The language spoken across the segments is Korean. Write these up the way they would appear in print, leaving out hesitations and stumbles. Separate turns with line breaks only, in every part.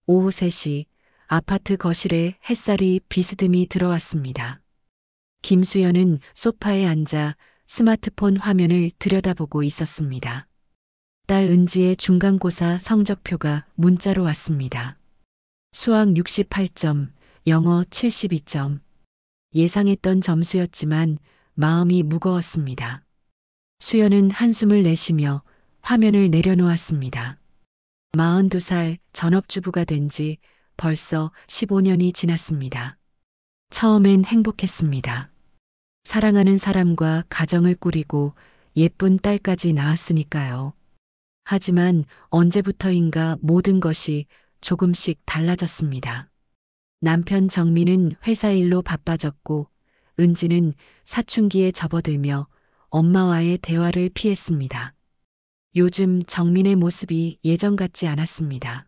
오후 3시 아파트 거실에 햇살이 비스듬히 들어왔습니다. 김수연은 소파에 앉아 스마트폰 화면을 들여다보고 있었습니다. 딸 은지의 중간고사 성적표가 문자로 왔습니다. 수학 68점, 영어 72점. 예상했던 점수였지만 마음이 무거웠습니다. 수연은 한숨을 내쉬며 화면을 내려놓았습니다. 42살 전업주부가 된 지 벌써 15년이 지났습니다. 처음엔 행복했습니다. 사랑하는 사람과 가정을 꾸리고 예쁜 딸까지 낳았으니까요. 하지만 언제부터인가 모든 것이 조금씩 달라졌습니다. 남편 정민은 회사 일로 바빠졌고 은지는 사춘기에 접어들며 엄마와의 대화를 피했습니다. 요즘 정민의 모습이 예전 같지 않았습니다.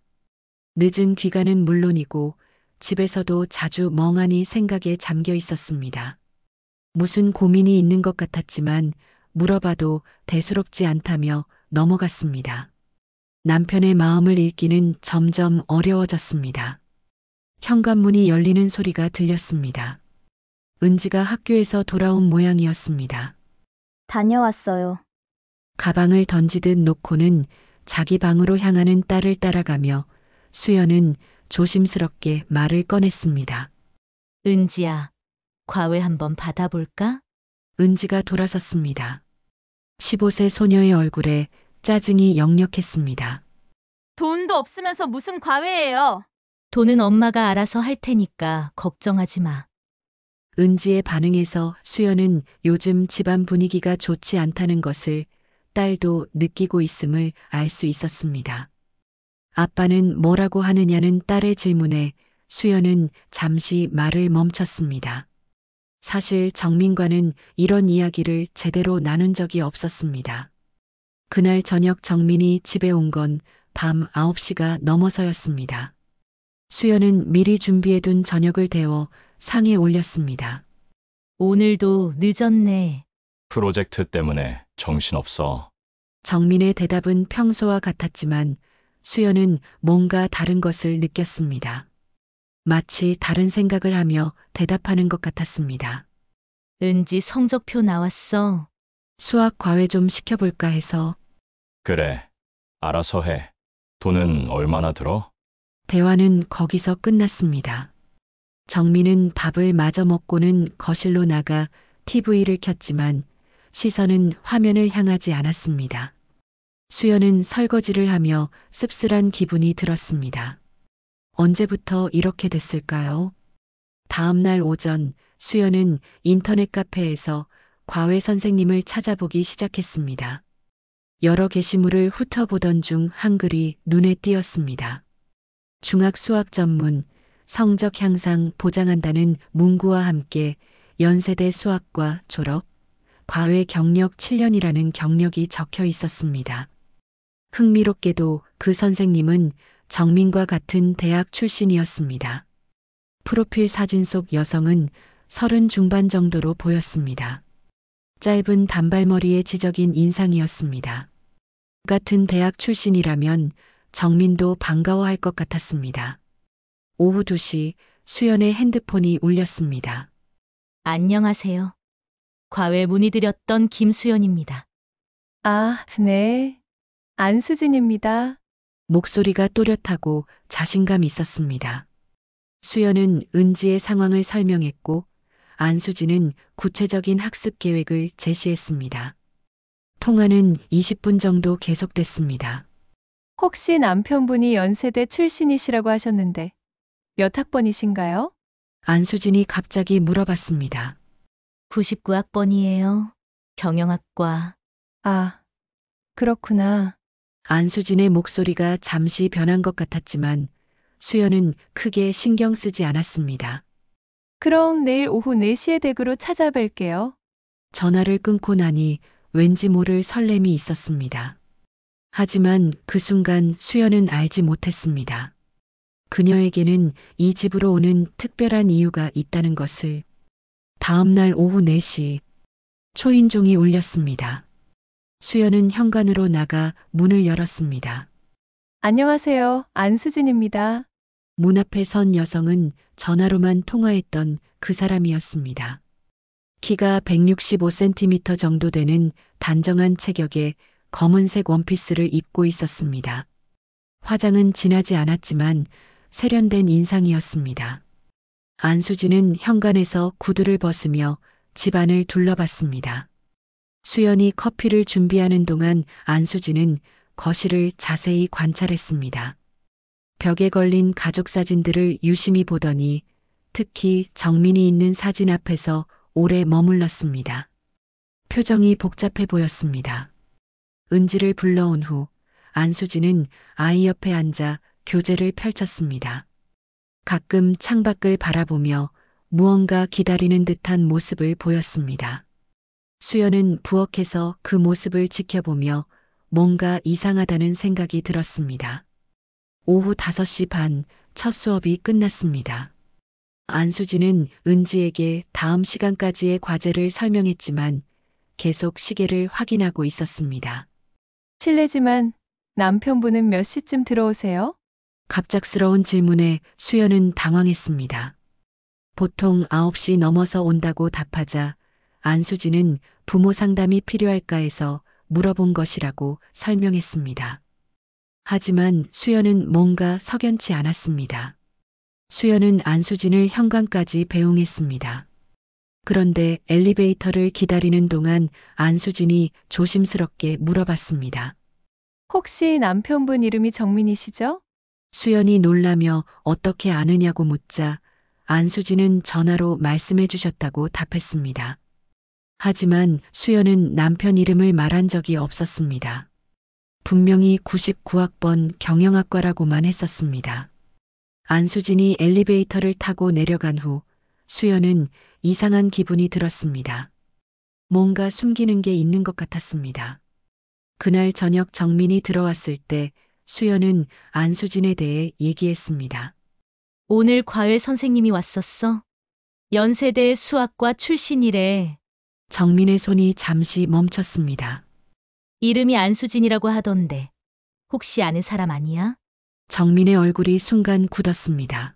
늦은 귀가는 물론이고 집에서도 자주 멍하니 생각에 잠겨 있었습니다. 무슨 고민이 있는 것 같았지만 물어봐도 대수롭지 않다며 넘어갔습니다. 남편의 마음을 읽기는 점점 어려워졌습니다. 현관문이 열리는 소리가 들렸습니다. 은지가 학교에서 돌아온 모양이었습니다.
다녀왔어요.
가방을 던지듯 놓고는 자기 방으로 향하는 딸을 따라가며 수연은 조심스럽게 말을 꺼냈습니다.
은지야, 과외 한번 받아볼까?
은지가 돌아섰습니다. 15세 소녀의 얼굴에 짜증이 역력했습니다.
돈도 없으면서 무슨 과외예요?
돈은 엄마가 알아서 할 테니까 걱정하지 마.
은지의 반응에서 수연은 요즘 집안 분위기가 좋지 않다는 것을 딸도 느끼고 있음을 알 수 있었습니다. 아빠는 뭐라고 하느냐는 딸의 질문에 수연은 잠시 말을 멈췄습니다. 사실 정민과는 이런 이야기를 제대로 나눈 적이 없었습니다. 그날 저녁 정민이 집에 온 건 밤 9시가 넘어서였습니다. 수연은 미리 준비해둔 저녁을 데워 상에 올렸습니다.
오늘도 늦었네.
프로젝트 때문에 정신없어.
정민의 대답은 평소와 같았지만 수연은 뭔가 다른 것을 느꼈습니다. 마치 다른 생각을 하며 대답하는 것 같았습니다.
은지 성적표 나왔어.
수학 과외 좀 시켜볼까 해서.
그래, 알아서 해. 돈은 얼마나 들어?
대화는 거기서 끝났습니다. 정민은 밥을 마저 먹고는 거실로 나가 TV를 켰지만 시선은 화면을 향하지 않았습니다. 수연은 설거지를 하며 씁쓸한 기분이 들었습니다. 언제부터 이렇게 됐을까요? 다음 날 오전 수연은 인터넷 카페에서 과외 선생님을 찾아보기 시작했습니다. 여러 게시물을 훑어보던 중 한글이 눈에 띄었습니다. 중학 수학 전문, 성적 향상 보장한다는 문구와 함께 연세대 수학과 졸업, 과외 경력 7년이라는 경력이 적혀 있었습니다. 흥미롭게도 그 선생님은 정민과 같은 대학 출신이었습니다. 프로필 사진 속 여성은 30 중반 정도로 보였습니다. 짧은 단발머리에 지적인 인상이었습니다. 같은 대학 출신이라면 정민도 반가워할 것 같았습니다. 오후 2시 수연의 핸드폰이 울렸습니다.
안녕하세요. 과외 문의드렸던 김수연입니다.
아, 네. 안수진입니다.
목소리가 또렷하고 자신감 있었습니다. 수연은 은지의 상황을 설명했고 안수진은 구체적인 학습 계획을 제시했습니다. 통화는 20분 정도 계속됐습니다.
혹시 남편분이 연세대 출신이시라고 하셨는데 몇 학번이신가요?
안수진이 갑자기 물어봤습니다.
99학번이에요. 경영학과.
아, 그렇구나.
안수진의 목소리가 잠시 변한 것 같았지만 수연은 크게 신경 쓰지 않았습니다.
그럼 내일 오후 4시에 댁으로 찾아뵐게요.
전화를 끊고 나니 왠지 모를 설렘이 있었습니다. 하지만 그 순간 수연은 알지 못했습니다. 그녀에게는 이 집으로 오는 특별한 이유가 있다는 것을. 다음 날 오후 4시 초인종이 울렸습니다. 수연은 현관으로 나가 문을 열었습니다.
안녕하세요. 안수진입니다.
문 앞에 선 여성은 전화로만 통화했던 그 사람이었습니다. 키가 165cm 정도 되는 단정한 체격에 검은색 원피스를 입고 있었습니다. 화장은 진하지 않았지만 세련된 인상이었습니다. 안수진은 현관에서 구두를 벗으며 집안을 둘러봤습니다. 수연이 커피를 준비하는 동안 안수진은 거실을 자세히 관찰했습니다. 벽에 걸린 가족 사진들을 유심히 보더니 특히 정민이 있는 사진 앞에서 오래 머물렀습니다. 표정이 복잡해 보였습니다. 은지를 불러온 후 안수진은 아이 옆에 앉아 교재를 펼쳤습니다. 가끔 창밖을 바라보며 무언가 기다리는 듯한 모습을 보였습니다. 수연은 부엌에서 그 모습을 지켜보며 뭔가 이상하다는 생각이 들었습니다. 오후 5시 반 첫 수업이 끝났습니다. 안수진은 은지에게 다음 시간까지의 과제를 설명했지만 계속 시계를 확인하고 있었습니다.
실례지만 남편분은 몇 시쯤 들어오세요?
갑작스러운 질문에 수연은 당황했습니다. 보통 9시 넘어서 온다고 답하자 안수진은 부모 상담이 필요할까 해서 물어본 것이라고 설명했습니다. 하지만 수연은 뭔가 석연치 않았습니다. 수연은 안수진을 현관까지 배웅했습니다. 그런데 엘리베이터를 기다리는 동안 안수진이 조심스럽게 물어봤습니다.
혹시 남편분 이름이 정민이시죠?
수연이 놀라며 어떻게 아느냐고 묻자 안수진은 전화로 말씀해 주셨다고 답했습니다. 하지만 수연은 남편 이름을 말한 적이 없었습니다. 분명히 99학번 경영학과라고만 했었습니다. 안수진이 엘리베이터를 타고 내려간 후 수연은 이상한 기분이 들었습니다. 뭔가 숨기는 게 있는 것 같았습니다. 그날 저녁 정민이 들어왔을 때 수연은 안수진에 대해 얘기했습니다.
오늘 과외 선생님이 왔었어. 연세대 수학과 출신이래.
정민의 손이 잠시 멈췄습니다.
이름이 안수진이라고 하던데. 혹시 아는 사람 아니야?
정민의 얼굴이 순간 굳었습니다.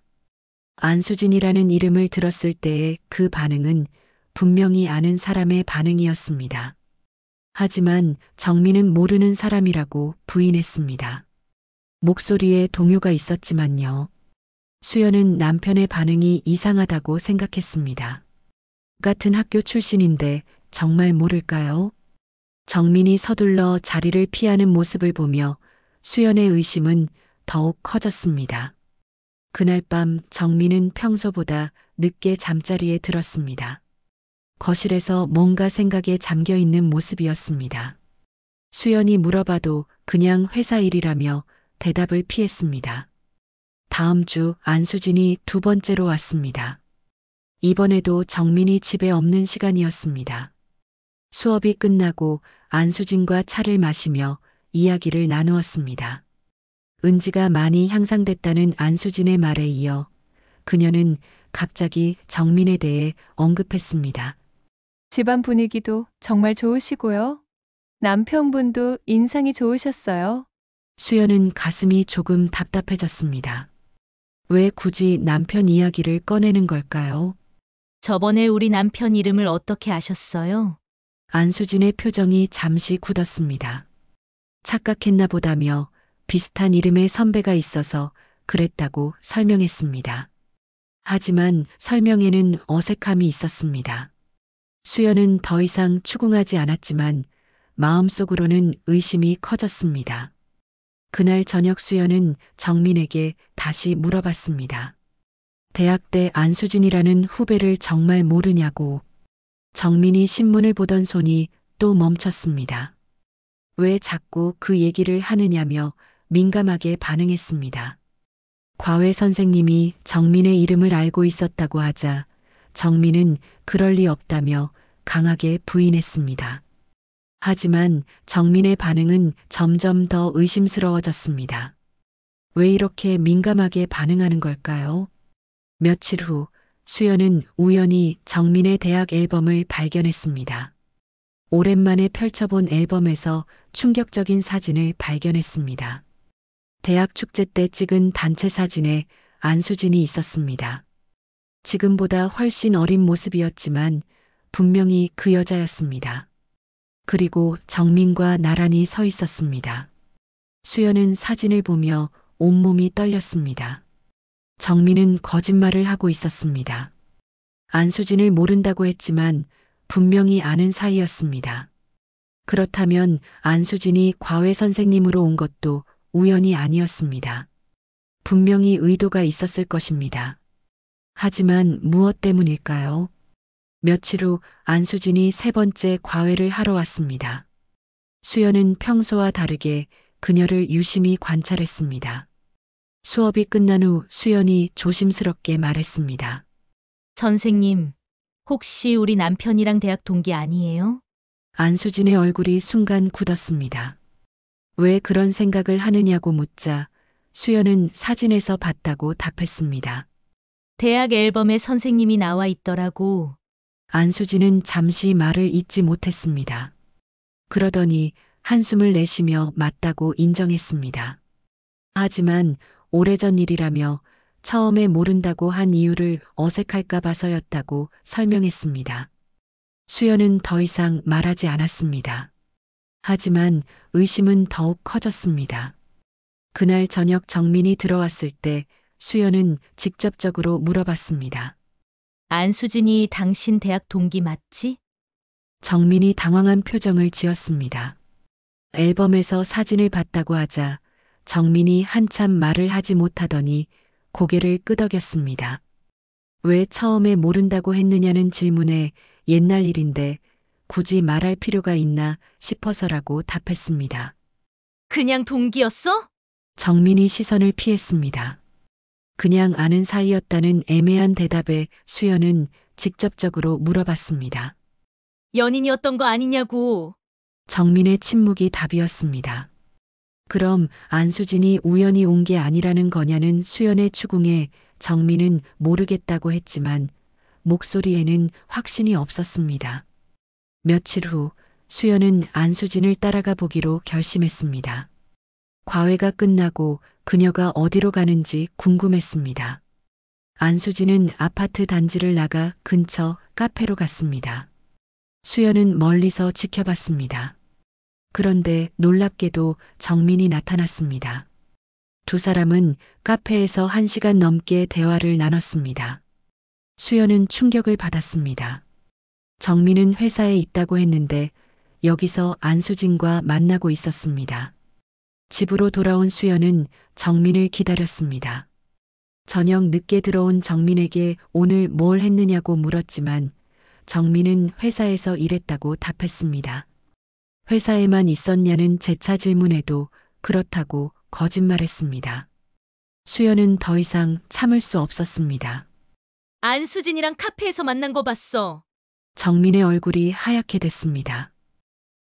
안수진이라는 이름을 들었을 때의 그 반응은 분명히 아는 사람의 반응이었습니다. 하지만 정민은 모르는 사람이라고 부인했습니다. 목소리에 동요가 있었지만요. 수연은 남편의 반응이 이상하다고 생각했습니다. 같은 학교 출신인데 정말 모를까요? 정민이 서둘러 자리를 피하는 모습을 보며 수연의 의심은 더욱 커졌습니다. 그날 밤 정민은 평소보다 늦게 잠자리에 들었습니다. 거실에서 뭔가 생각에 잠겨 있는 모습이었습니다. 수연이 물어봐도 그냥 회사 일이라며 대답을 피했습니다. 다음 주 안수진이 2번째로 왔습니다. 이번에도 정민이 집에 없는 시간이었습니다. 수업이 끝나고 안수진과 차를 마시며 이야기를 나누었습니다. 은지가 많이 향상됐다는 안수진의 말에 이어 그녀는 갑자기 정민에 대해 언급했습니다.
집안 분위기도 정말 좋으시고요. 남편분도 인상이 좋으셨어요.
수연은 가슴이 조금 답답해졌습니다. 왜 굳이 남편 이야기를 꺼내는 걸까요?
저번에 우리 남편 이름을 어떻게 아셨어요?
안수진의 표정이 잠시 굳었습니다. 착각했나 보다며 비슷한 이름의 선배가 있어서 그랬다고 설명했습니다. 하지만 설명에는 어색함이 있었습니다. 수연은 더 이상 추궁하지 않았지만 마음속으로는 의심이 커졌습니다. 그날 저녁 수연은 정민에게 다시 물어봤습니다. 대학 때 안수진이라는 후배를 정말 모르냐고. 정민이 신문을 보던 손이 또 멈췄습니다. 왜 자꾸 그 얘기를 하느냐며 민감하게 반응했습니다. 과외 선생님이 정민의 이름을 알고 있었다고 하자 정민은 그럴 리 없다며 강하게 부인했습니다. 하지만 정민의 반응은 점점 더 의심스러워졌습니다. 왜 이렇게 민감하게 반응하는 걸까요? 며칠 후 수연은 우연히 정민의 대학 앨범을 발견했습니다. 오랜만에 펼쳐본 앨범에서 충격적인 사진을 발견했습니다. 대학 축제 때 찍은 단체 사진에 안수진이 있었습니다. 지금보다 훨씬 어린 모습이었지만 분명히 그 여자였습니다. 그리고 정민과 나란히 서 있었습니다. 수연은 사진을 보며 온몸이 떨렸습니다. 정민은 거짓말을 하고 있었습니다. 안수진을 모른다고 했지만 분명히 아는 사이였습니다. 그렇다면 안수진이 과외 선생님으로 온 것도 우연이 아니었습니다. 분명히 의도가 있었을 것입니다. 하지만 무엇 때문일까요? 며칠 후 안수진이 세 번째 과외를 하러 왔습니다. 수연은 평소와 다르게 그녀를 유심히 관찰했습니다. 수업이 끝난 후 수연이 조심스럽게 말했습니다.
선생님, 혹시 우리 남편이랑 대학 동기 아니에요?
안수진의 얼굴이 순간 굳었습니다. 왜 그런 생각을 하느냐고 묻자 수연은 사진에서 봤다고 답했습니다.
대학 앨범에 선생님이 나와 있더라고.
안수진은 잠시 말을 잇지 못했습니다. 그러더니 한숨을 내쉬며 맞다고 인정했습니다. 하지만 오래전 일이라며 처음에 모른다고 한 이유를 어색할까 봐서였다고 설명했습니다. 수연은 더 이상 말하지 않았습니다. 하지만 의심은 더욱 커졌습니다. 그날 저녁 정민이 들어왔을 때 수연은 직접적으로 물어봤습니다.
안수진이 당신 대학 동기 맞지?
정민이 당황한 표정을 지었습니다. 앨범에서 사진을 봤다고 하자 정민이 한참 말을 하지 못하더니 고개를 끄덕였습니다. 왜 처음에 모른다고 했느냐는 질문에 옛날 일인데 굳이 말할 필요가 있나 싶어서라고 답했습니다.
그냥 동기였어?
정민이 시선을 피했습니다. 그냥 아는 사이였다는 애매한 대답에 수연은 직접적으로 물어봤습니다.
연인이었던 거 아니냐고.
정민의 침묵이 답이었습니다. 그럼 안수진이 우연히 온 게 아니라는 거냐는 수연의 추궁에 정민은 모르겠다고 했지만 목소리에는 확신이 없었습니다. 며칠 후 수연은 안수진을 따라가 보기로 결심했습니다. 과외가 끝나고 그녀가 어디로 가는지 궁금했습니다. 안수진은 아파트 단지를 나가 근처 카페로 갔습니다. 수연은 멀리서 지켜봤습니다. 그런데 놀랍게도 정민이 나타났습니다. 두 사람은 카페에서 1시간 넘게 대화를 나눴습니다. 수연은 충격을 받았습니다. 정민은 회사에 있다고 했는데 여기서 안수진과 만나고 있었습니다. 집으로 돌아온 수연은 정민을 기다렸습니다. 저녁 늦게 들어온 정민에게 오늘 뭘 했느냐고 물었지만 정민은 회사에서 일했다고 답했습니다. 회사에만 있었냐는 재차 질문에도 그렇다고 거짓말했습니다. 수연은 더 이상 참을 수 없었습니다.
안수진이랑 카페에서 만난 거 봤어.
정민의 얼굴이 하얗게 됐습니다.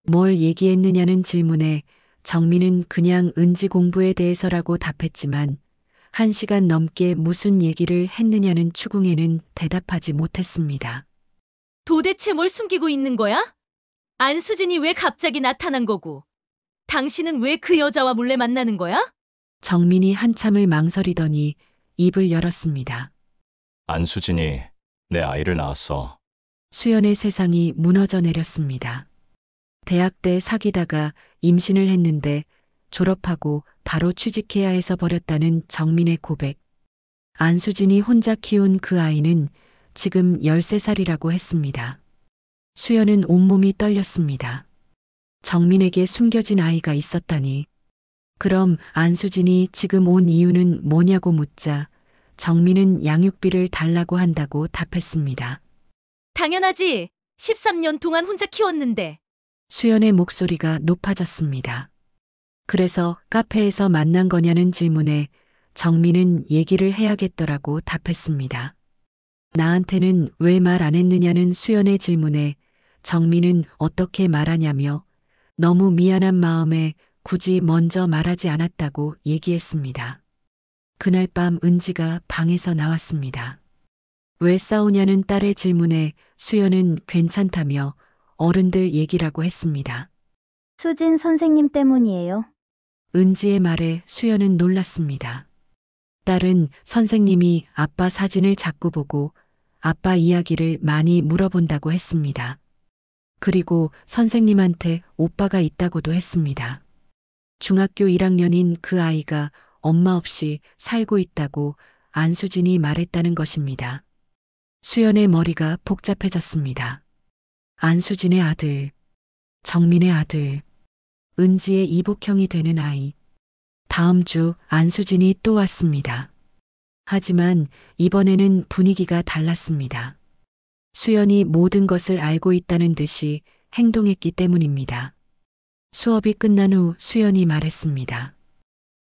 뭘 얘기했느냐는 질문에 정민은 그냥 은지 공부에 대해서라고 답했지만 1시간 넘게 무슨 얘기를 했느냐는 추궁에는 대답하지 못했습니다.
도대체 뭘 숨기고 있는 거야? 안수진이 왜 갑자기 나타난 거고? 당신은 왜 그 여자와 몰래 만나는 거야?
정민이 한참을 망설이더니 입을 열었습니다.
안수진이 내 아이를 낳았어.
수연의 세상이 무너져 내렸습니다. 대학 때 사귀다가 임신을 했는데 졸업하고 바로 취직해야 해서 버렸다는 정민의 고백. 안수진이 혼자 키운 그 아이는 지금 13살이라고 했습니다. 수연은 온몸이 떨렸습니다. 정민에게 숨겨진 아이가 있었다니. 그럼 안수진이 지금 온 이유는 뭐냐고 묻자 정민은 양육비를 달라고 한다고 답했습니다.
당연하지. 13년 동안 혼자 키웠는데.
수연의 목소리가 높아졌습니다. 그래서 카페에서 만난 거냐는 질문에 정민은 얘기를 해야겠더라고 답했습니다. 나한테는 왜 말 안 했느냐는 수연의 질문에 정민은 어떻게 말하냐며 너무 미안한 마음에 굳이 먼저 말하지 않았다고 얘기했습니다. 그날 밤 은지가 방에서 나왔습니다. 왜 싸우냐는 딸의 질문에 수연은 괜찮다며 어른들 얘기라고 했습니다.
수진 선생님 때문이에요.
은지의 말에 수연은 놀랐습니다. 딸은 선생님이 아빠 사진을 자꾸 보고 아빠 이야기를 많이 물어본다고 했습니다. 그리고 선생님한테 오빠가 있다고도 했습니다. 중학교 1학년인 그 아이가 엄마 없이 살고 있다고 안수진이 말했다는 것입니다. 수연의 머리가 복잡해졌습니다. 안수진의 아들, 정민의 아들, 은지의 이복형이 되는 아이. 다음 주 안수진이 또 왔습니다. 하지만 이번에는 분위기가 달랐습니다. 수연이 모든 것을 알고 있다는 듯이 행동했기 때문입니다. 수업이 끝난 후 수연이 말했습니다.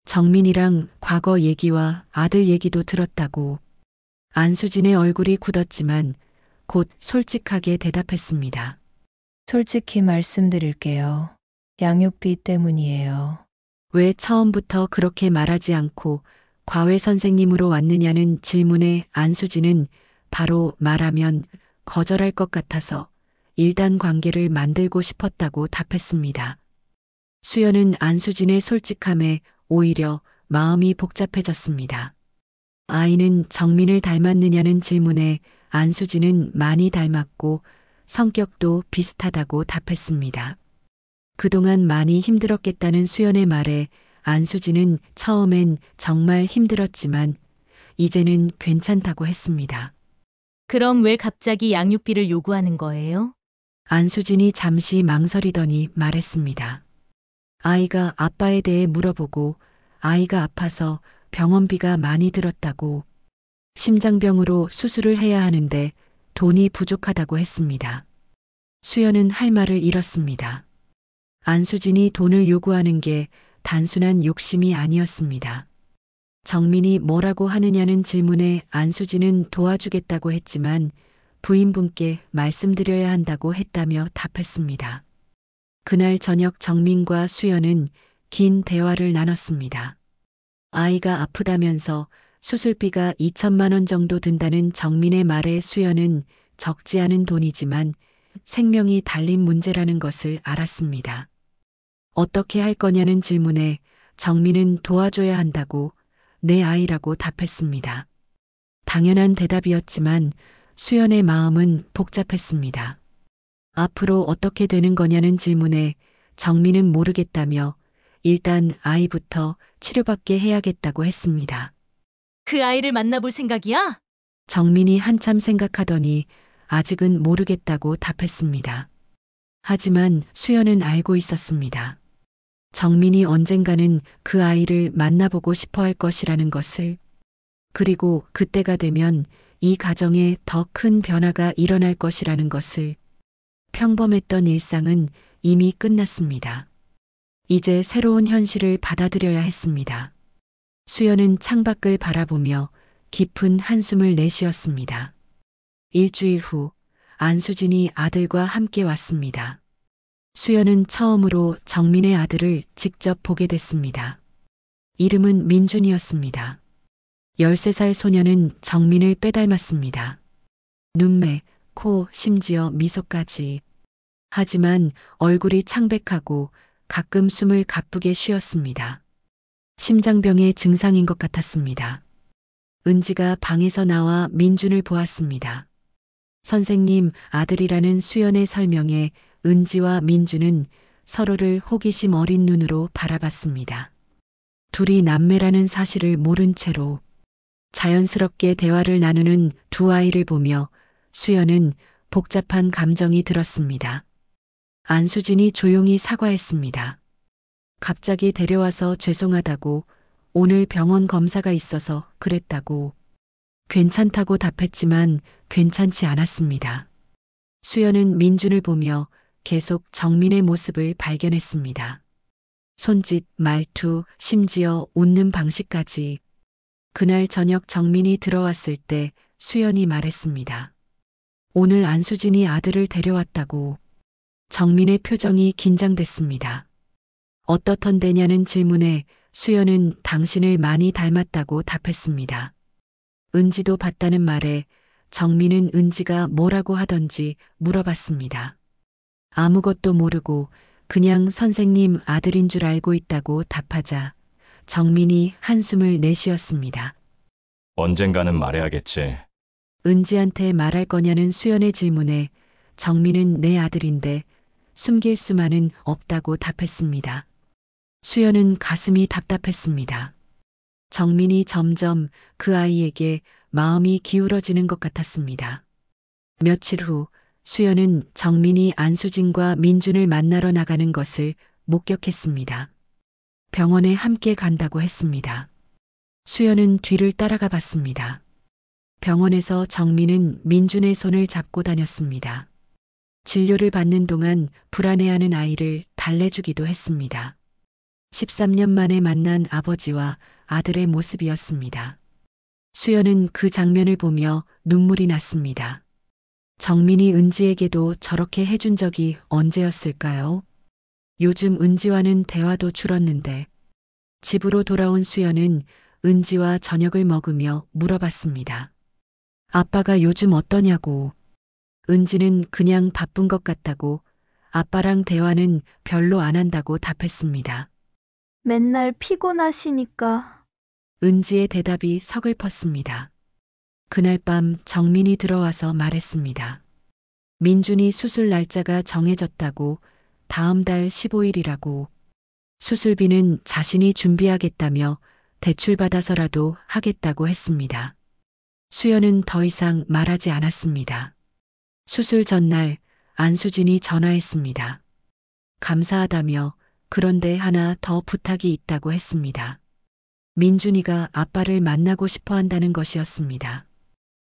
정민이랑 과거 얘기와 아들 얘기도 들었다고. 안수진의 얼굴이 굳었지만 곧 솔직하게 대답했습니다.
솔직히 말씀드릴게요. 양육비 때문이에요.
왜 처음부터 그렇게 말하지 않고 과외 선생님으로 왔느냐는 질문에 안수진은 바로 말하면 거절할 것 같아서 일단 관계를 만들고 싶었다고 답했습니다. 수연은 안수진의 솔직함에 오히려 마음이 복잡해졌습니다. 아이는 정민을 닮았느냐는 질문에 안수진은 많이 닮았고 성격도 비슷하다고 답했습니다. 그동안 많이 힘들었겠다는 수연의 말에 안수진은 처음엔 정말 힘들었지만 이제는 괜찮다고 했습니다.
그럼 왜 갑자기 양육비를 요구하는 거예요?
안수진이 잠시 망설이더니 말했습니다. 아이가 아빠에 대해 물어보고 아이가 아파서 병원비가 많이 들었다고. 심장병으로 수술을 해야 하는데 돈이 부족하다고 했습니다. 수연은 할 말을 잃었습니다. 안수진이 돈을 요구하는 게 단순한 욕심이 아니었습니다. 정민이 뭐라고 하느냐는 질문에 안수진은 도와주겠다고 했지만 부인분께 말씀드려야 한다고 했다며 답했습니다. 그날 저녁 정민과 수연은 긴 대화를 나눴습니다. 아이가 아프다면서 수술비가 2천만 원 정도 든다는 정민의 말에 수연은 적지 않은 돈이지만 생명이 달린 문제라는 것을 알았습니다. 어떻게 할 거냐는 질문에 정민은 도와줘야 한다고 내 아이라고 답했습니다. 당연한 대답이었지만 수연의 마음은 복잡했습니다. 앞으로 어떻게 되는 거냐는 질문에 정민은 모르겠다며 일단 아이부터 치료받게 해야겠다고 했습니다.
그 아이를 만나볼 생각이야?
정민이 한참 생각하더니 아직은 모르겠다고 답했습니다. 하지만 수연은 알고 있었습니다. 정민이 언젠가는 그 아이를 만나보고 싶어 할 것이라는 것을. 그리고 그때가 되면 이 가정에 더 큰 변화가 일어날 것이라는 것을. 평범했던 일상은 이미 끝났습니다. 이제 새로운 현실을 받아들여야 했습니다. 수연은 창밖을 바라보며 깊은 한숨을 내쉬었습니다. 일주일 후 안수진이 아들과 함께 왔습니다. 수연은 처음으로 정민의 아들을 직접 보게 됐습니다. 이름은 민준이었습니다. 13살 소녀는 정민을 빼닮았습니다. 눈매, 코, 심지어 미소까지. 하지만 얼굴이 창백하고 가끔 숨을 가쁘게 쉬었습니다. 심장병의 증상인 것 같았습니다. 은지가 방에서 나와 민준을 보았습니다. 선생님, 아들이라는 수연의 설명에 은지와 민준은 서로를 호기심 어린 눈으로 바라봤습니다. 둘이 남매라는 사실을 모른 채로 자연스럽게 대화를 나누는 두 아이를 보며 수연은 복잡한 감정이 들었습니다. 안수진이 조용히 사과했습니다. 갑자기 데려와서 죄송하다고, 오늘 병원 검사가 있어서 그랬다고. 괜찮다고 답했지만 괜찮지 않았습니다. 수연은 민준을 보며 계속 정민의 모습을 발견했습니다. 손짓, 말투, 심지어 웃는 방식까지. 그날 저녁 정민이 들어왔을 때 수연이 말했습니다. 오늘 안수진이 아들을 데려왔다고. 정민의 표정이 긴장됐습니다. 어떻던데냐는 질문에 수연은 당신을 많이 닮았다고 답했습니다. 은지도 봤다는 말에 정민은 은지가 뭐라고 하던지 물어봤습니다. 아무것도 모르고 그냥 선생님 아들인 줄 알고 있다고 답하자 정민이 한숨을 내쉬었습니다.
언젠가는 말해야겠지.
은지한테 말할 거냐는 수연의 질문에 정민은 내 아들인데 숨길 수만은 없다고 답했습니다. 수연은 가슴이 답답했습니다. 정민이 점점 그 아이에게 마음이 기울어지는 것 같았습니다. 며칠 후 수연은 정민이 안수진과 민준을 만나러 나가는 것을 목격했습니다. 병원에 함께 간다고 했습니다. 수연은 뒤를 따라가 봤습니다. 병원에서 정민은 민준의 손을 잡고 다녔습니다. 진료를 받는 동안 불안해하는 아이를 달래주기도 했습니다. 13년 만에 만난 아버지와 아들의 모습이었습니다. 수연은 그 장면을 보며 눈물이 났습니다. 정민이 은지에게도 저렇게 해준 적이 언제였을까요? 요즘 은지와는 대화도 줄었는데 집으로 돌아온 수연은 은지와 저녁을 먹으며 물어봤습니다. 아빠가 요즘 어떠냐고. 은지는 그냥 바쁜 것 같다고 아빠랑 대화는 별로 안 한다고 답했습니다.
맨날 피곤하시니까.
은지의 대답이 서글펐습니다. 그날 밤 정민이 들어와서 말했습니다. 민준이 수술 날짜가 정해졌다고 다음 달 15일이라고. 수술비는 자신이 준비하겠다며 대출받아서라도 하겠다고 했습니다. 수연은 더 이상 말하지 않았습니다. 수술 전날 안수진이 전화했습니다. 감사하다며 그런데 하나 더 부탁이 있다고 했습니다. 민준이가 아빠를 만나고 싶어 한다는 것이었습니다.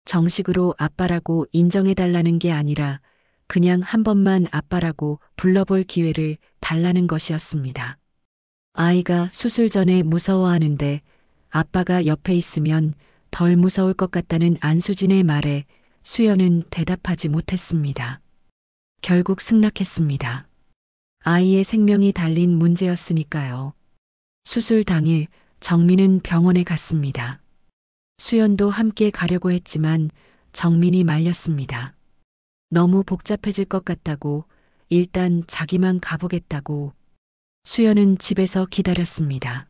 정식으로 아빠라고 인정해달라는 게 아니라 그냥 한 번만 아빠라고 불러볼 기회를 달라는 것이었습니다. 아이가 수술 전에 무서워하는데 아빠가 옆에 있으면 덜 무서울 것 같다는 안수진의 말에 수연은 대답하지 못했습니다. 결국 승낙했습니다. 아이의 생명이 달린 문제였으니까요. 수술 당일 정민은 병원에 갔습니다. 수연도 함께 가려고 했지만 정민이 말렸습니다. 너무 복잡해질 것 같다고 일단 자기만 가보겠다고. 수연은 집에서 기다렸습니다.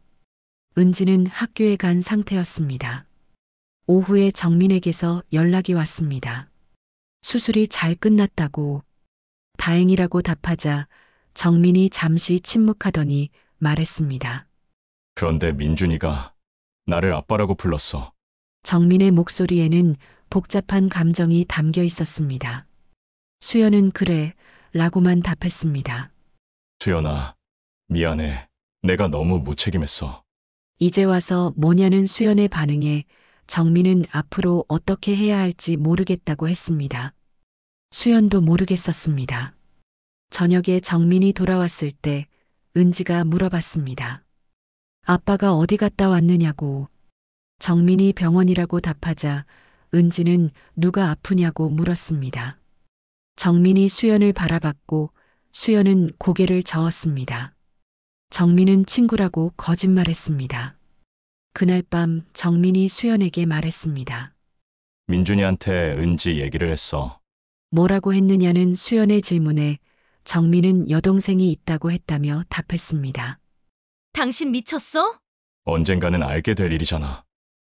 은지는 학교에 간 상태였습니다. 오후에 정민에게서 연락이 왔습니다. 수술이 잘 끝났다고. 다행이라고 답하자 정민이 잠시 침묵하더니 말했습니다.
그런데 민준이가 나를 아빠라고 불렀어.
정민의 목소리에는 복잡한 감정이 담겨 있었습니다. 수연은 그래 라고만 답했습니다.
수연아, 미안해. 내가 너무 무책임했어.
이제 와서 뭐냐는 수연의 반응에 정민은 앞으로 어떻게 해야 할지 모르겠다고 했습니다. 수연도 모르겠었습니다. 저녁에 정민이 돌아왔을 때 은지가 물어봤습니다. 아빠가 어디 갔다 왔느냐고. 정민이 병원이라고 답하자 은지는 누가 아프냐고 물었습니다. 정민이 수연을 바라봤고 수연은 고개를 저었습니다. 정민은 친구라고 거짓말했습니다. 그날 밤 정민이 수연에게 말했습니다.
민준이한테 은지 얘기를 했어.
뭐라고 했느냐는 수연의 질문에 정민은 여동생이 있다고 했다며 답했습니다.
당신 미쳤어?
언젠가는 알게 될 일이잖아.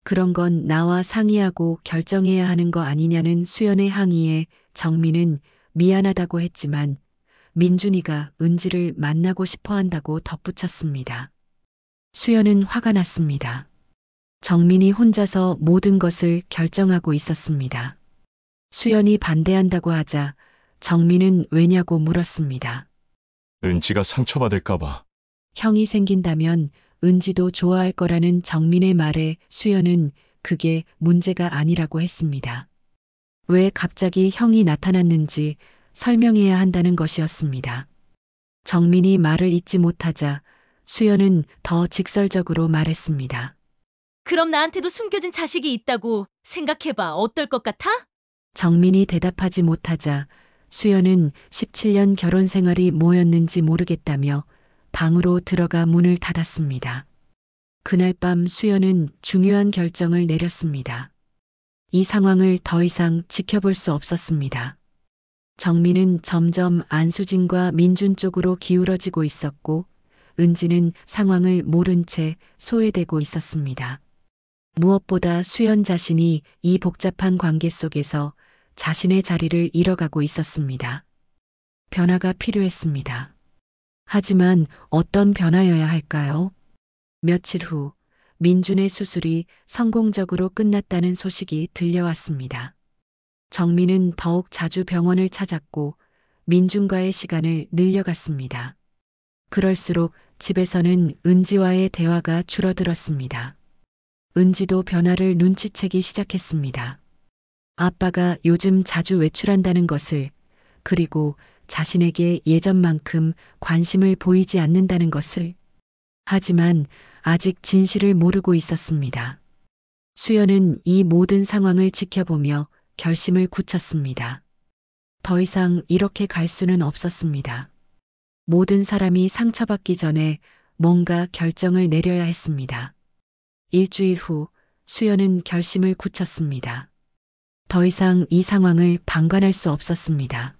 그런 건 나와 상의하고 결정해야 하는 거 아니냐는 수연의 항의에 정민은 미안하다고 했지만 민준이가 은지를 만나고 싶어 한다고 덧붙였습니다. 수연은 화가 났습니다. 정민이 혼자서 모든 것을 결정하고 있었습니다. 수연이 반대한다고 하자 정민은 왜냐고 물었습니다.
은지가 상처받을까봐.
형이 생긴다면 은지도 좋아할 거라는 정민의 말에 수연은 그게 문제가 아니라고 했습니다. 왜 갑자기 형이 나타났는지 설명해야 한다는 것이었습니다. 정민이 말을 잇지 못하자 수연은 더 직설적으로 말했습니다.
그럼 나한테도 숨겨진 자식이 있다고 생각해봐. 어떨 것 같아?
정민이 대답하지 못하자 수연은 17년 결혼 생활이 뭐였는지 모르겠다며 방으로 들어가 문을 닫았습니다. 그날 밤 수연은 중요한 결정을 내렸습니다. 이 상황을 더 이상 지켜볼 수 없었습니다. 정민은 점점 안수진과 민준 쪽으로 기울어지고 있었고 은지는 상황을 모른 채 소외되고 있었습니다. 무엇보다 수연 자신이 이 복잡한 관계 속에서 자신의 자리를 잃어가고 있었습니다. 변화가 필요했습니다. 하지만 어떤 변화여야 할까요? 며칠 후 민준의 수술이 성공적으로 끝났다는 소식이 들려왔습니다. 정민은 더욱 자주 병원을 찾았고 민준과의 시간을 늘려갔습니다. 그럴수록 집에서는 은지와의 대화가 줄어들었습니다. 은지도 변화를 눈치채기 시작했습니다. 아빠가 요즘 자주 외출한다는 것을, 그리고 자신에게 예전만큼 관심을 보이지 않는다는 것을. 하지만 아직 진실을 모르고 있었습니다. 수연은 이 모든 상황을 지켜보며 결심을 굳혔습니다. 더 이상 이렇게 갈 수는 없었습니다. 모든 사람이 상처받기 전에 뭔가 결정을 내려야 했습니다. 일주일 후 수연은 결심을 굳혔습니다. 더 이상 이 상황을 방관할 수 없었습니다.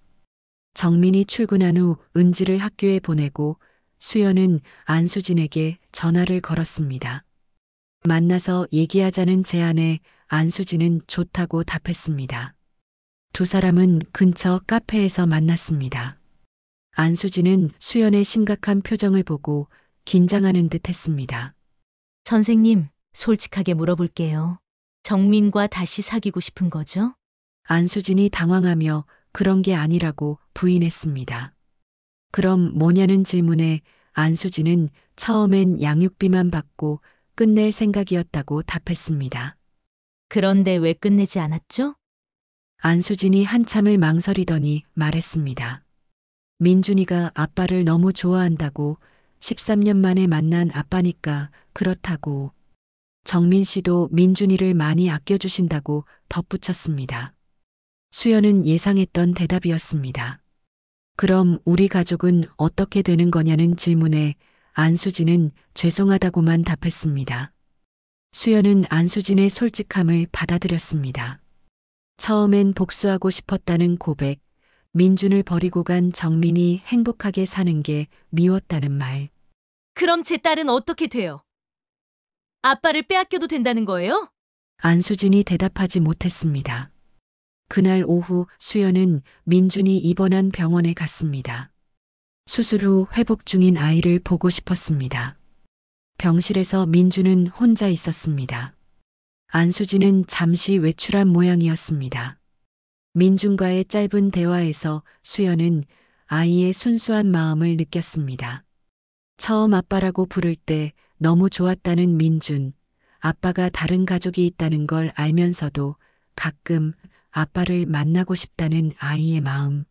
정민이 출근한 후 은지를 학교에 보내고 수연은 안수진에게 전화를 걸었습니다. 만나서 얘기하자는 제안에 안수진은 좋다고 답했습니다. 두 사람은 근처 카페에서 만났습니다. 안수진은 수연의 심각한 표정을 보고 긴장하는 듯 했습니다.
선생님, 솔직하게 물어볼게요. 정민과 다시 사귀고 싶은 거죠?
안수진이 당황하며 그런 게 아니라고 부인했습니다. 그럼 뭐냐는 질문에 안수진은 처음엔 양육비만 받고 끝낼 생각이었다고 답했습니다.
그런데 왜 끝내지 않았죠?
안수진이 한참을 망설이더니 말했습니다. 민준이가 아빠를 너무 좋아한다고, 13년 만에 만난 아빠니까 그렇다고. 정민 씨도 민준이를 많이 아껴주신다고 덧붙였습니다. 수연은 예상했던 대답이었습니다. 그럼 우리 가족은 어떻게 되는 거냐는 질문에 안수진은 죄송하다고만 답했습니다. 수연은 안수진의 솔직함을 받아들였습니다. 처음엔 복수하고 싶었다는 고백, 민준을 버리고 간 정민이 행복하게 사는 게 미웠다는 말.
그럼 제 딸은 어떻게 돼요? 아빠를 빼앗겨도 된다는 거예요?
안수진이 대답하지 못했습니다. 그날 오후 수연은 민준이 입원한 병원에 갔습니다. 수술 후 회복 중인 아이를 보고 싶었습니다. 병실에서 민준은 혼자 있었습니다. 안수진은 잠시 외출한 모양이었습니다. 민준과의 짧은 대화에서 수연은 아이의 순수한 마음을 느꼈습니다. 처음 아빠라고 부를 때 너무 좋았다는 민준, 아빠가 다른 가족이 있다는 걸 알면서도 가끔 아빠를 만나고 싶다는 아이의 마음.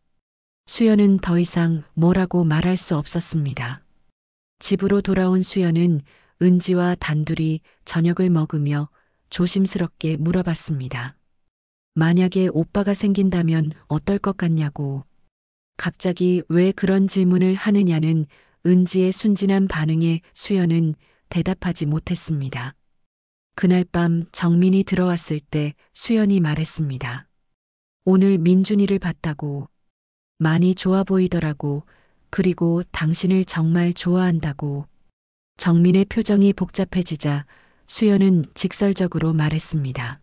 수연은 더 이상 뭐라고 말할 수 없었습니다. 집으로 돌아온 수연은 은지와 단둘이 저녁을 먹으며 조심스럽게 물어봤습니다. 만약에 오빠가 생긴다면 어떨 것 같냐고. 갑자기 왜 그런 질문을 하느냐는 은지의 순진한 반응에 수연은 대답하지 못했습니다. 그날 밤 정민이 들어왔을 때 수연이 말했습니다. 오늘 민준이를 봤다고. 많이 좋아 보이더라고. 그리고 당신을 정말 좋아한다고. 정민의 표정이 복잡해지자 수연은 직설적으로 말했습니다.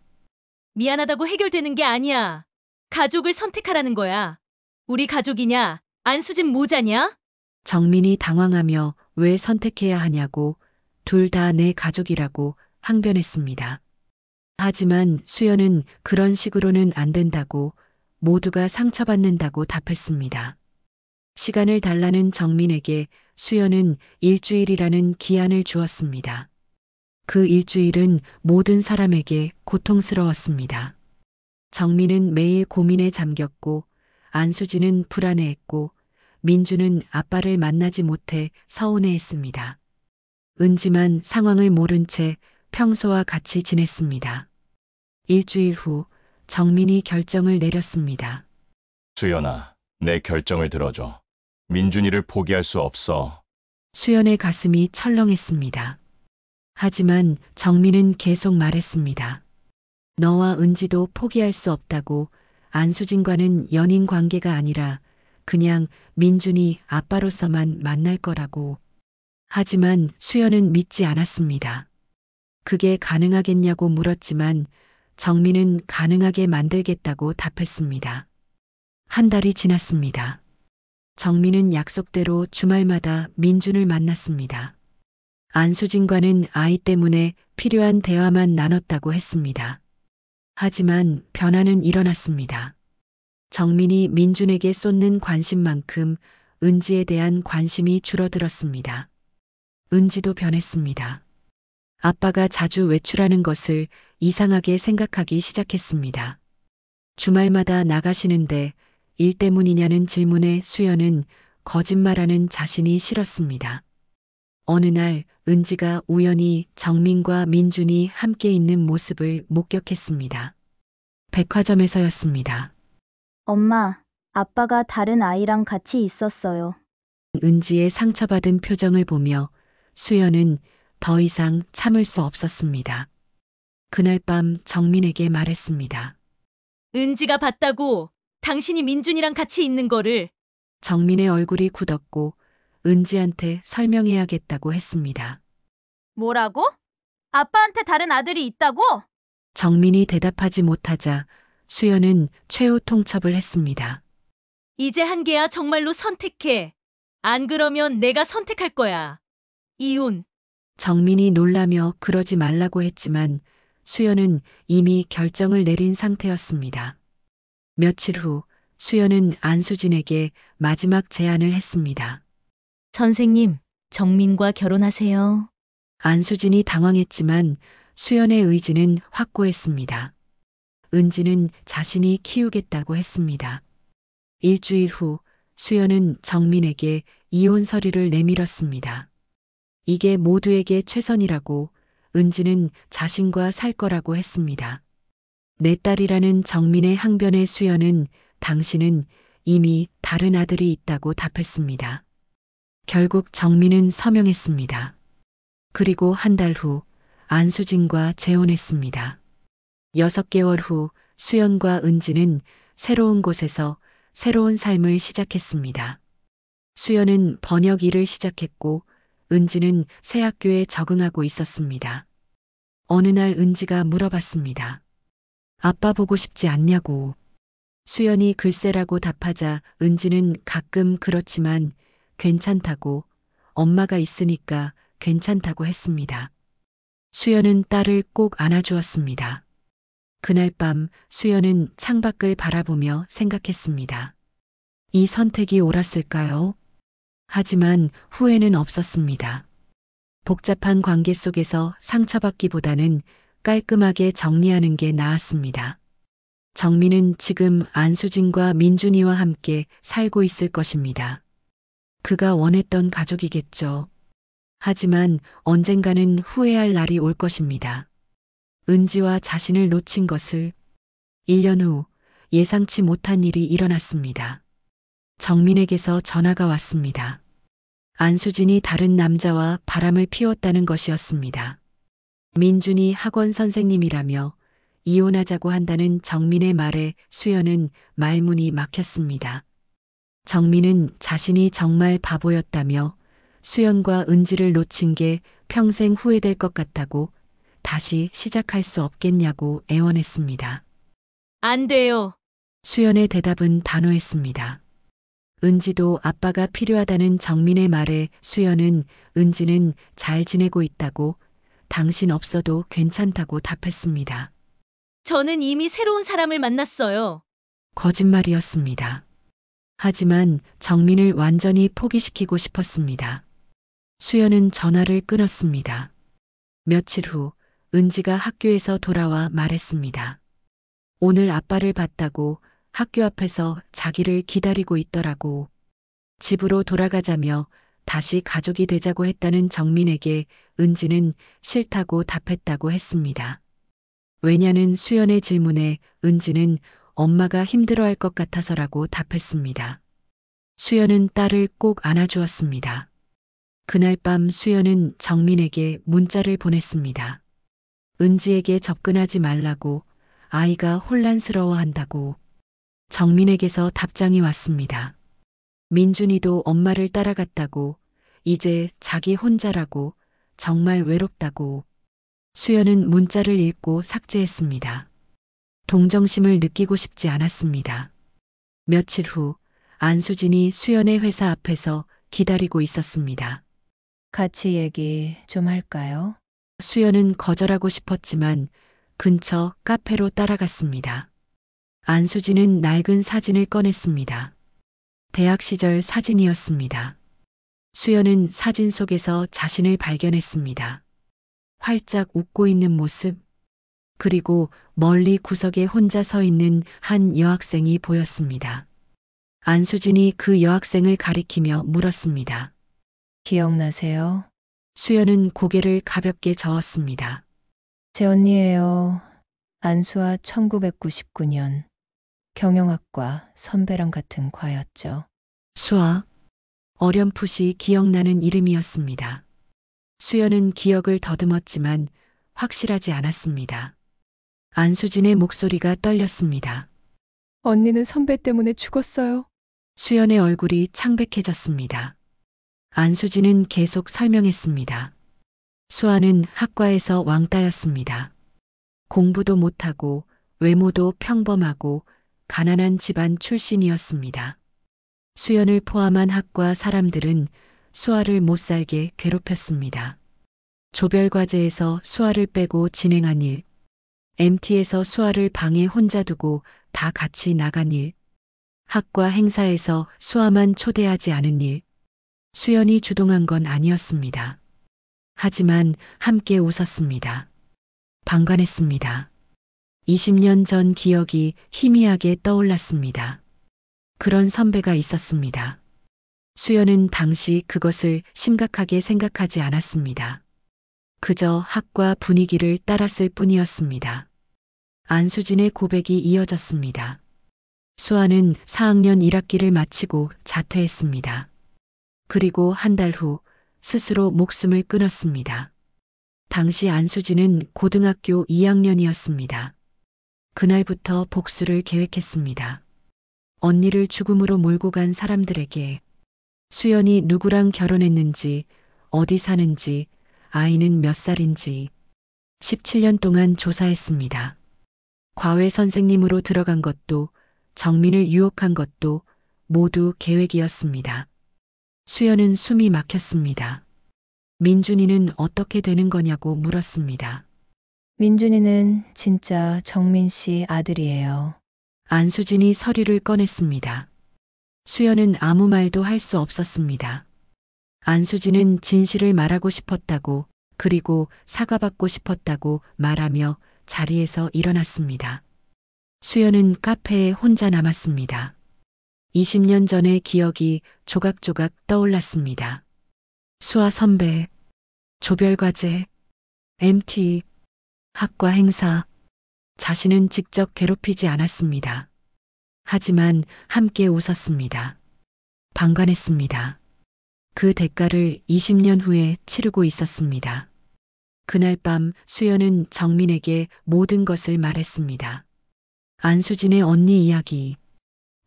미안하다고 해결되는 게 아니야. 가족을 선택하라는 거야. 우리 가족이냐? 안수진 모자냐?
정민이 당황하며 왜 선택해야 하냐고, 둘 다 내 가족이라고 항변했습니다. 하지만 수연은 그런 식으로는 안 된다고, 모두가 상처받는다고 답했습니다. 시간을 달라는 정민에게 수연은 일주일이라는 기한을 주었습니다. 그 일주일은 모든 사람에게 고통스러웠습니다. 정민은 매일 고민에 잠겼고, 안수진은 불안해했고, 민주는 아빠를 만나지 못해 서운해했습니다. 은지만 상황을 모른 채 평소와 같이 지냈습니다. 일주일 후 정민이 결정을 내렸습니다.
수연아, 내 결정을 들어줘. 민준이를 포기할 수 없어.
수연의 가슴이 철렁했습니다. 하지만 정민은 계속 말했습니다. 너와 은지도 포기할 수 없다고. 안수진과는 연인 관계가 아니라 그냥 민준이 아빠로서만 만날 거라고. 하지만 수연은 믿지 않았습니다. 그게 가능하겠냐고 물었지만 정민은 가능하게 만들겠다고 답했습니다. 한 달이 지났습니다. 정민은 약속대로 주말마다 민준을 만났습니다. 안수진과는 아이 때문에 필요한 대화만 나눴다고 했습니다. 하지만 변화는 일어났습니다. 정민이 민준에게 쏟는 관심만큼 은지에 대한 관심이 줄어들었습니다. 은지도 변했습니다. 아빠가 자주 외출하는 것을 이상하게 생각하기 시작했습니다. 주말마다 나가시는데 일 때문이냐는 질문에 수연은 거짓말하는 자신이 싫었습니다. 어느 날 은지가 우연히 정민과 민준이 함께 있는 모습을 목격했습니다. 백화점에서였습니다.
엄마, 아빠가 다른 아이랑 같이 있었어요.
은지의 상처받은 표정을 보며 수연은 더 이상 참을 수 없었습니다. 그날 밤 정민에게 말했습니다.
은지가 봤다고 당신이 민준이랑 같이 있는 거를.
정민의 얼굴이 굳었고 은지한테 설명해야겠다고 했습니다.
뭐라고? 아빠한테 다른 아들이 있다고?
정민이 대답하지 못하자 수연은 최후 통첩을 했습니다.
이제 한계야. 정말로 선택해. 안 그러면 내가 선택할 거야. 이혼.
정민이 놀라며 그러지 말라고 했지만 수연은 이미 결정을 내린 상태였습니다. 며칠 후 수연은 안수진에게 마지막 제안을 했습니다.
선생님, 정민과 결혼하세요.
안수진이 당황했지만 수연의 의지는 확고했습니다. 은지는 자신이 키우겠다고 했습니다. 일주일 후 수연은 정민에게 이혼 서류를 내밀었습니다. 이게 모두에게 최선이라고 은지는 자신과 살 거라고 했습니다. 내 딸이라는 정민의 항변에 수연은 당신은 이미 다른 아들이 있다고 답했습니다. 결국 정민은 서명했습니다. 그리고 한 달 후 안수진과 재혼했습니다. 6개월 후 수연과 은지는 새로운 곳에서 새로운 삶을 시작했습니다. 수연은 번역 일을 시작했고 은지는 새 학교에 적응하고 있었습니다. 어느 날 은지가 물어봤습니다. 아빠 보고 싶지 않냐고. 수연이 글쎄라고 답하자 은지는 가끔 그렇지만 괜찮다고, 엄마가 있으니까 괜찮다고 했습니다. 수연은 딸을 꼭 안아주었습니다. 그날 밤 수연은 창밖을 바라보며 생각했습니다. 이 선택이 옳았을까요? 하지만 후회는 없었습니다. 복잡한 관계 속에서 상처받기보다는 깔끔하게 정리하는 게 나았습니다. 정민은 지금 안수진과 민준이와 함께 살고 있을 것입니다. 그가 원했던 가족이겠죠. 하지만 언젠가는 후회할 날이 올 것입니다. 은지와 자신을 놓친 것을. 1년 후 예상치 못한 일이 일어났습니다. 정민에게서 전화가 왔습니다. 안수진이 다른 남자와 바람을 피웠다는 것이었습니다. 민준이 학원 선생님이라며 이혼하자고 한다는 정민의 말에 수연은 말문이 막혔습니다. 정민은 자신이 정말 바보였다며 수연과 은지를 놓친 게 평생 후회될 것 같다고 다시 시작할 수 없겠냐고 애원했습니다.
안 돼요.
수연의 대답은 단호했습니다. 은지도 아빠가 필요하다는 정민의 말에 수연은 은지는 잘 지내고 있다고, 당신 없어도 괜찮다고 답했습니다.
저는 이미 새로운 사람을 만났어요.
거짓말이었습니다. 하지만 정민을 완전히 포기시키고 싶었습니다. 수연은 전화를 끊었습니다. 며칠 후 은지가 학교에서 돌아와 말했습니다. 오늘 아빠를 봤다고, 학교 앞에서 자기를 기다리고 있더라고. 집으로 돌아가자며 다시 가족이 되자고 했다는 정민에게 은지는 싫다고 답했다고 했습니다. 왜냐는 수연의 질문에 은지는 엄마가 힘들어할 것 같아서라고 답했습니다. 수연은 딸을 꼭 안아주었습니다. 그날 밤 수연은 정민에게 문자를 보냈습니다. 은지에게 접근하지 말라고, 아이가 혼란스러워한다고. 정민에게서 답장이 왔습니다. 민준이도 엄마를 따라갔다고, 이제 자기 혼자라고, 정말 외롭다고. 수연은 문자를 읽고 삭제했습니다. 동정심을 느끼고 싶지 않았습니다. 며칠 후 안수진이 수연의 회사 앞에서 기다리고 있었습니다.
같이 얘기 좀 할까요?
수연은 거절하고 싶었지만 근처 카페로 따라갔습니다. 안수진은 낡은 사진을 꺼냈습니다. 대학 시절 사진이었습니다. 수연은 사진 속에서 자신을 발견했습니다. 활짝 웃고 있는 모습, 그리고 멀리 구석에 혼자 서 있는 한 여학생이 보였습니다. 안수진이 그 여학생을 가리키며 물었습니다.
기억나세요?
수연은 고개를 가볍게 저었습니다.
제 언니예요. 안수아 1999년 경영학과 선배랑 같은 과였죠.
수아, 어렴풋이 기억나는 이름이었습니다. 수연은 기억을 더듬었지만 확실하지 않았습니다. 안수진의 목소리가 떨렸습니다.
언니는 선배 때문에 죽었어요.
수연의 얼굴이 창백해졌습니다. 안수진은 계속 설명했습니다. 수아는 학과에서 왕따였습니다. 공부도 못하고 외모도 평범하고 가난한 집안 출신이었습니다. 수연을 포함한 학과 사람들은 수아를 못살게 괴롭혔습니다. 조별과제에서 수아를 빼고 진행한 일, MT에서 수아를 방에 혼자 두고 다 같이 나간 일, 학과 행사에서 수아만 초대하지 않은 일, 수연이 주동한 건 아니었습니다. 하지만 함께 웃었습니다. 방관했습니다. 20년 전 기억이 희미하게 떠올랐습니다. 그런 선배가 있었습니다. 수연은 당시 그것을 심각하게 생각하지 않았습니다. 그저 학과 분위기를 따랐을 뿐이었습니다. 안수진의 고백이 이어졌습니다. 수아는 4학년 1학기를 마치고 자퇴했습니다. 그리고 한 달 후 스스로 목숨을 끊었습니다. 당시 안수진은 고등학교 2학년이었습니다. 그날부터 복수를 계획했습니다. 언니를 죽음으로 몰고 간 사람들에게 수연이 누구랑 결혼했는지, 어디 사는지, 아이는 몇 살인지 17년 동안 조사했습니다. 과외 선생님으로 들어간 것도 정민을 유혹한 것도 모두 계획이었습니다. 수연은 숨이 막혔습니다. 민준이는 어떻게 되는 거냐고 물었습니다.
민준이는 진짜 정민 씨 아들이에요.
안수진이 서류를 꺼냈습니다. 수연은 아무 말도 할 수 없었습니다. 안수진은 진실을 말하고 싶었다고, 그리고 사과받고 싶었다고 말하며 자리에서 일어났습니다. 수연은 카페에 혼자 남았습니다. 20년 전의 기억이 조각조각 떠올랐습니다. 수아 선배, 조별과제, MT, 학과 행사, 자신은 직접 괴롭히지 않았습니다. 하지만 함께 웃었습니다. 방관했습니다. 그 대가를 20년 후에 치르고 있었습니다. 그날 밤 수연은 정민에게 모든 것을 말했습니다. 안수진의 언니 이야기,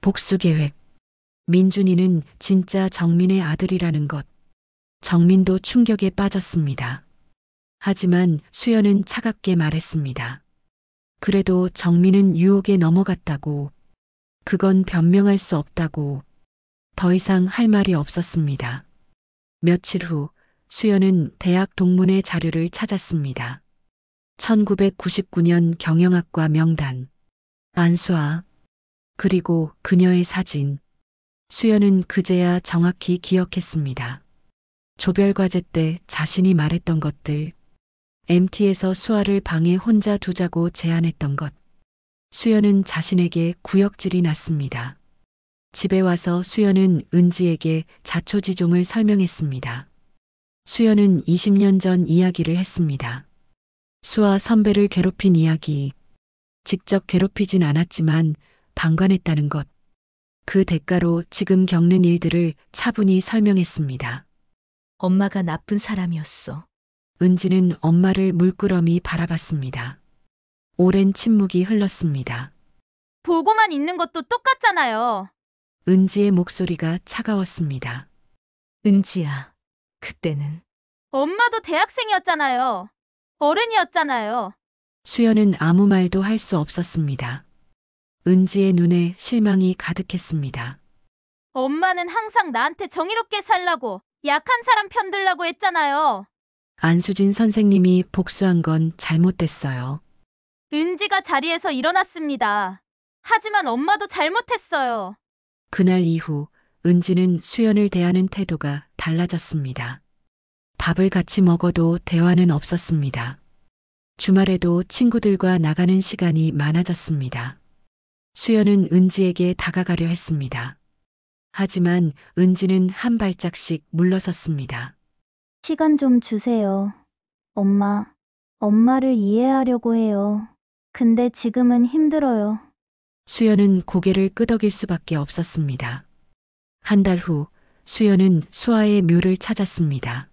복수 계획, 민준이는 진짜 정민의 아들이라는 것. 정민도 충격에 빠졌습니다. 하지만 수연은 차갑게 말했습니다. 그래도 정민은 유혹에 넘어갔다고, 그건 변명할 수 없다고. 더 이상 할 말이 없었습니다. 며칠 후 수연은 대학 동문회 자료를 찾았습니다. 1999년 경영학과 명단, 안수아, 그리고 그녀의 사진. 수연은 그제야 정확히 기억했습니다. 조별과제 때 자신이 말했던 것들, MT에서 수아를 방에 혼자 두자고 제안했던 것. 수연은 자신에게 구역질이 났습니다. 집에 와서 수연은 은지에게 자초지종을 설명했습니다. 수연은 20년 전 이야기를 했습니다. 수아 선배를 괴롭힌 이야기, 직접 괴롭히진 않았지만 방관했다는 것, 그 대가로 지금 겪는 일들을 차분히 설명했습니다.
엄마가 나쁜 사람이었어.
은지는 엄마를 물끄러미 바라봤습니다. 오랜 침묵이 흘렀습니다.
보고만 있는 것도 똑같잖아요.
은지의 목소리가 차가웠습니다.
은지야, 그때는
엄마도 대학생이었잖아요. 어른이었잖아요.
수연은 아무 말도 할 수 없었습니다. 은지의 눈에 실망이 가득했습니다.
엄마는 항상 나한테 정의롭게 살라고, 약한 사람 편들라고 했잖아요.
안수진 선생님이 복수한 건 잘못됐어요.
은지가 자리에서 일어났습니다. 하지만 엄마도 잘못했어요.
그날 이후 은지는 수연을 대하는 태도가 달라졌습니다. 밥을 같이 먹어도 대화는 없었습니다. 주말에도 친구들과 나가는 시간이 많아졌습니다. 수연은 은지에게 다가가려 했습니다. 하지만 은지는 한 발짝씩 물러섰습니다.
시간 좀 주세요. 엄마를 이해하려고 해요. 근데 지금은 힘들어요.
수연은 고개를 끄덕일 수밖에 없었습니다. 한 달 후 수연은 수아의 묘를 찾았습니다.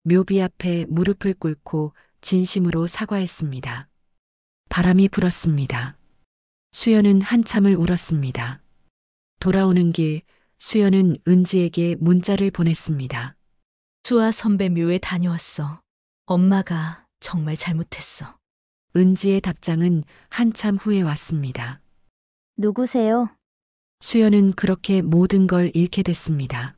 묘비 앞에 무릎을 꿇고 진심으로 사과했습니다. 바람이 불었습니다. 수연은 한참을 울었습니다. 돌아오는 길 수연은 은지에게 문자를 보냈습니다.
수아 선배 묘에 다녀왔어. 엄마가 정말 잘못했어.
은지의 답장은 한참 후에 왔습니다.
누구세요?
수연은 그렇게 모든 걸 잃게 됐습니다.